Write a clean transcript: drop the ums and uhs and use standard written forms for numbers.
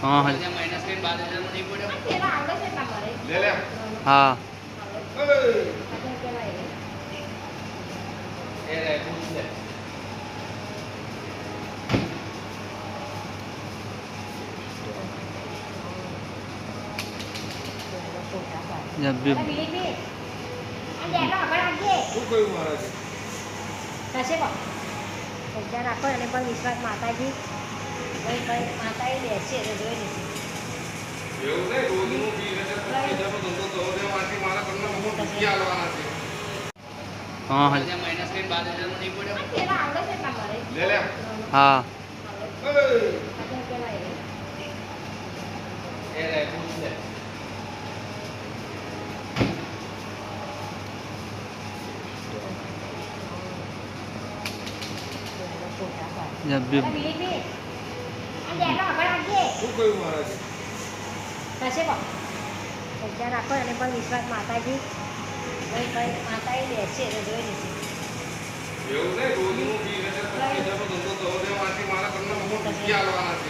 हाँ हाँ माइनस के बाद नहीं पड़े हाँ हाँ जब भी રાખો અને પણ વિશ્વાસ માતાજી માતાએ બેસીએ તો જોઈ લીધી એવું નહીં રોજનું બી ધંધો તો મારા ઘરના બહુ દુખી આલવાના છે हाँ हाँ માઇનસ કે बाद नहीं पड़े લે લે हाँ એ રે પૂછ લે जब भी શું કહ્યું મહારાજ રાખો અને પણ વિશ્વાસ માતાજી માતાએ બેસીએ તો જોઈ લીધી એવું નહીં રોજનું બી ધંધો તો મારા ઘરના બહુ દુખી આલવાના છે